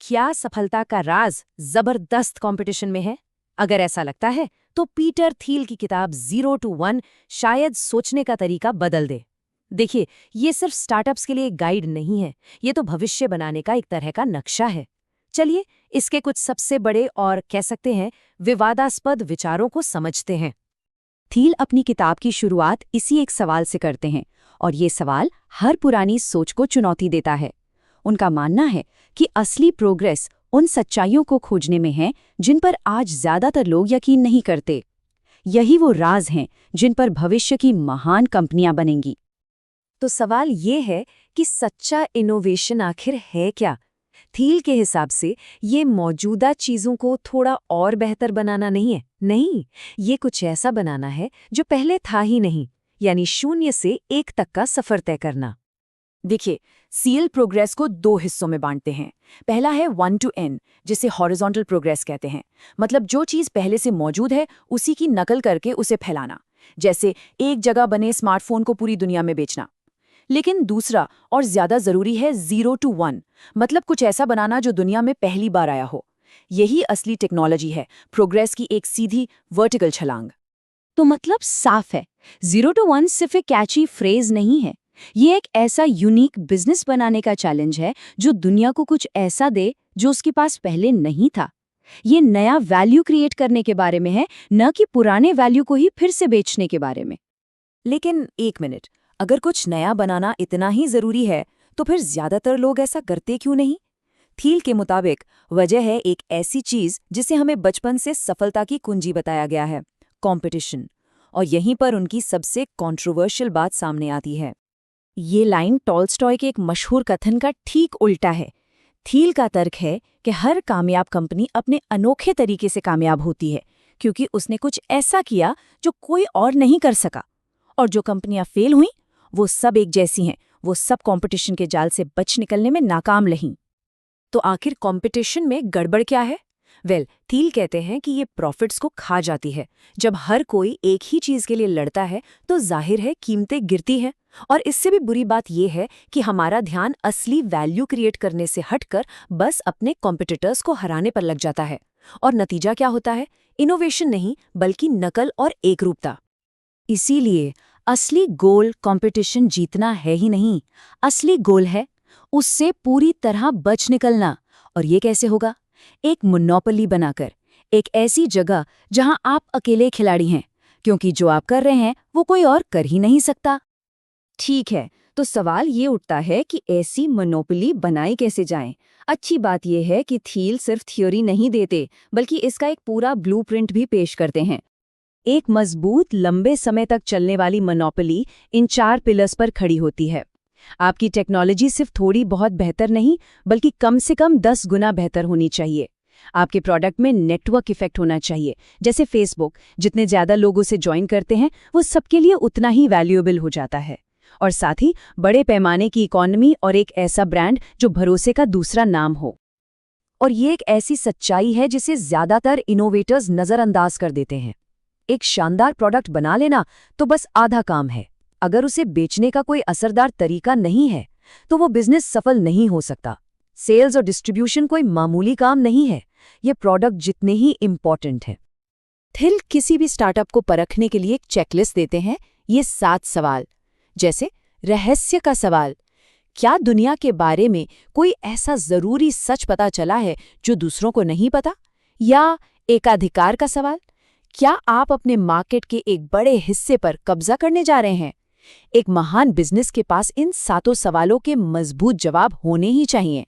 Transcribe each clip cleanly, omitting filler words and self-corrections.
क्या सफलता का राज जबरदस्त कंपटीशन में है? अगर ऐसा लगता है तो पीटर थील की किताब 0 to 1 शायद सोचने का तरीका बदल दे। देखिए, ये सिर्फ स्टार्टअप्स के लिए एक गाइड नहीं है, ये तो भविष्य बनाने का एक तरह का नक्शा है। चलिए, इसके कुछ सबसे बड़े और कह सकते हैं विवादास्पद विचारों को समझते हैं। थील अपनी किताब की शुरुआत इसी एक सवाल से करते हैं, और ये सवाल हर पुरानी सोच को चुनौती देता है। उनका मानना है कि असली प्रोग्रेस उन सच्चाइयों को खोजने में है जिन पर आज ज्यादातर लोग यकीन नहीं करते। यही वो राज हैं जिन पर भविष्य की महान कंपनियां बनेंगी। तो सवाल ये है कि सच्चा इनोवेशन आखिर है क्या? थील के हिसाब से ये मौजूदा चीजों को थोड़ा और बेहतर बनाना नहीं है। नहीं, ये कुछ ऐसा बनाना है जो पहले था ही नहीं, यानी 0 से 1 तक का सफर तय करना। देखिए, सीएल प्रोग्रेस को 2 हिस्सों में बांटते हैं। पहला है 1 to N, जिसे हॉरिजॉन्टल प्रोग्रेस कहते हैं। मतलब जो चीज पहले से मौजूद है उसी की नकल करके उसे फैलाना, जैसे एक जगह बने स्मार्टफोन को पूरी दुनिया में बेचना। लेकिन दूसरा और ज्यादा जरूरी है 0 to 1, मतलब कुछ ऐसा बनाना जो दुनिया में पहली बार आया हो। यही असली टेक्नोलॉजी है, प्रोग्रेस की एक सीधी वर्टिकल छलांग। तो मतलब साफ है, 0 to 1 सिर्फ एक कैची फ्रेज नहीं है, ये एक ऐसा यूनिक बिजनेस बनाने का चैलेंज है जो दुनिया को कुछ ऐसा दे जो उसके पास पहले नहीं था। ये नया वैल्यू क्रिएट करने के बारे में है, न कि पुराने वैल्यू को ही फिर से बेचने के बारे में। लेकिन एक मिनट, अगर कुछ नया बनाना इतना ही जरूरी है तो फिर ज्यादातर लोग ऐसा करते क्यों नहीं? थील के मुताबिक वजह है एक ऐसी चीज जिसे हमें बचपन से सफलता की कुंजी बताया गया है, कंपटीशन। और यहीं पर उनकी सबसे कंट्रोवर्शियल बात सामने आती है। ये लाइन टॉल्स्टॉय के एक मशहूर कथन का ठीक उल्टा है। थील का तर्क है कि हर कामयाब कंपनी अपने अनोखे तरीके से कामयाब होती है क्योंकि उसने कुछ ऐसा किया जो कोई और नहीं कर सका। और जो कंपनियां फेल हुईं, वो सब एक जैसी हैं, वो सब कंपटीशन के जाल से बच निकलने में नाकाम रहीं। तो आखिर कंपटीशन में गड़बड़ क्या है? थील कहते हैं कि ये प्रॉफिट्स को खा जाती है। जब हर कोई एक ही चीज के लिए लड़ता है तो जाहिर है कीमतें गिरती हैं। और इससे भी बुरी बात यह है कि हमारा ध्यान असली वैल्यू क्रिएट करने से हटकर बस अपने कॉम्पिटिटर्स को हराने पर लग जाता है। और नतीजा क्या होता है? इनोवेशन नहीं, बल्कि नकल और एकरूपता। इसीलिए असली गोल कंपटीशन जीतना है ही नहीं, असली गोल है उससे पूरी तरह बच निकलना। और ये कैसे होगा? एक मोनोपोली बनाकर, एक ऐसी जगह जहां आप अकेले खिलाड़ी हैं, क्योंकि जो आप कर रहे हैं वो कोई और कर ही नहीं सकता। ठीक है, तो सवाल ये उठता है कि ऐसी मोनोपोली बनाई कैसे जाए। अच्छी बात यह है कि थील सिर्फ थ्योरी नहीं देते, बल्कि इसका एक पूरा ब्लूप्रिंट भी पेश करते हैं। एक मजबूत, लंबे समय तक चलने वाली मोनोपोली इन 4 पिलर्स पर खड़ी होती है। आपकी टेक्नोलॉजी सिर्फ थोड़ी बहुत बेहतर नहीं, बल्कि कम से कम 10 गुना बेहतर होनी चाहिए। आपके प्रोडक्ट में नेटवर्क इफेक्ट होना चाहिए, जैसे फेसबुक जितने ज्यादा लोग उसे ज्वाइन करते हैं वो सबके लिए उतना ही वैल्यूएबल हो जाता है। और साथ ही बड़े पैमाने की इकोनॉमी और एक ऐसा ब्रांड जो भरोसे का दूसरा नाम हो। और ये एक ऐसी सच्चाई है जिसे ज्यादातर इनोवेटर्स नजरअंदाज कर देते हैं। एक शानदार प्रोडक्ट बना लेना तो बस आधा काम है। अगर उसे बेचने का कोई असरदार तरीका नहीं है तो वो बिजनेस सफल नहीं हो सकता। सेल्स और डिस्ट्रीब्यूशन कोई मामूली काम नहीं है, ये प्रोडक्ट जितने ही इम्पॉर्टेंट है। थील किसी भी स्टार्टअप को परखने के लिए एक चेकलिस्ट देते हैं, ये 7 सवाल। जैसे रहस्य का सवाल, क्या दुनिया के बारे में कोई ऐसा जरूरी सच पता चला है जो दूसरों को नहीं पता? या एकाधिकार का सवाल, क्या आप अपने मार्केट के एक बड़े हिस्से पर कब्जा करने जा रहे हैं? एक महान बिजनेस के पास इन 7 सवालों के मजबूत जवाब होने ही चाहिए।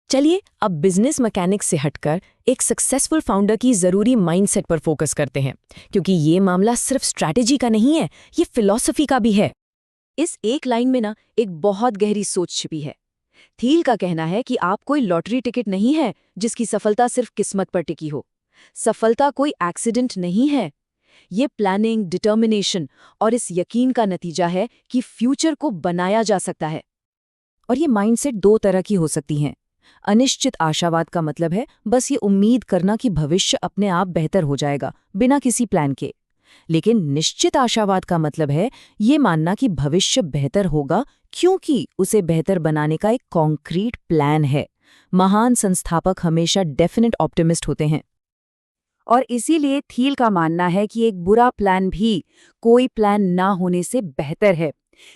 चलिए अब बिजनेस मैकेनिक्स से हटकर एक सक्सेसफुल फाउंडर की जरूरी माइंडसेट पर फोकस करते हैं, क्योंकि ये मामला सिर्फ स्ट्रैटेजी का नहीं है, ये फिलॉसफी का भी है। इस एक लाइन में एक बहुत गहरी सोच छिपी है। थील का कहना है कि आप कोई लॉटरी टिकट नहीं है जिसकी सफलता सिर्फ किस्मत पर टिकी हो। सफलता कोई एक्सीडेंट नहीं है, ये प्लानिंग, डिटर्मिनेशन और इस यकीन का नतीजा है कि फ्यूचर को बनाया जा सकता है। और ये माइंडसेट 2 तरह की हो सकती हैं। अनिश्चित आशावाद का मतलब है बस ये उम्मीद करना कि भविष्य अपने आप बेहतर हो जाएगा बिना किसी प्लान के। लेकिन निश्चित आशावाद का मतलब है ये मानना कि भविष्य बेहतर होगा क्योंकि उसे बेहतर बनाने का एक कॉन्क्रीट प्लान है, महान संस्थापक हमेशा डेफिनेट ऑप्टिमिस्ट होते हैं। और इसीलिए थील का मानना है कि एक बुरा प्लान भी कोई प्लान ना होने से बेहतर है।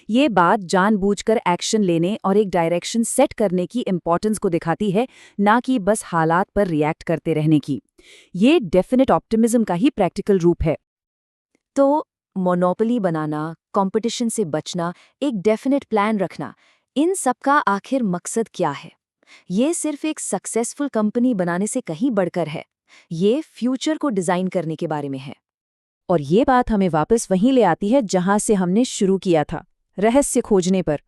ये बात जानबूझकर एक्शन लेने और एक डायरेक्शन सेट करने की इम्पोर्टेंस को दिखाती है, ना कि बस हालात पर रिएक्ट करते रहने की। ये डेफिनेट ऑप्टिमिज्म का ही प्रैक्टिकल रूप है। तो मोनोपोली बनाना, कंपटीशन से बचना, एक डेफिनेट प्लान रखना, इन सब का आखिर मकसद क्या है? ये सिर्फ एक सक्सेसफुल कंपनी बनाने से कहीं बढ़कर है। ये फ्यूचर को डिजाइन करने के बारे में है। और ये बात हमें वापस वहीं ले आती है जहां से हमने शुरू किया था, रहस्य खोजने पर।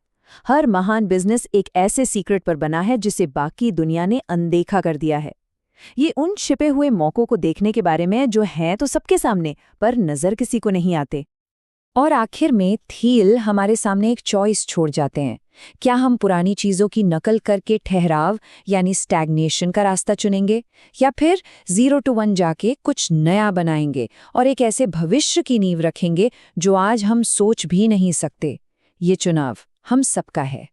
हर महान बिजनेस एक ऐसे सीक्रेट पर बना है जिसे बाकी दुनिया ने अनदेखा कर दिया है। ये उन छिपे हुए मौकों को देखने के बारे में है जो हैं तो सबके सामने, पर नजर किसी को नहीं आते। और आखिर में थील हमारे सामने एक चॉइस छोड़ जाते हैं। क्या हम पुरानी चीजों की नकल करके ठहराव यानी स्टैग्नेशन का रास्ता चुनेंगे, या फिर 0 to 1 जाके कुछ नया बनाएंगे और एक ऐसे भविष्य की नींव रखेंगे जो आज हम सोच भी नहीं सकते? ये चुनाव हम सबका है।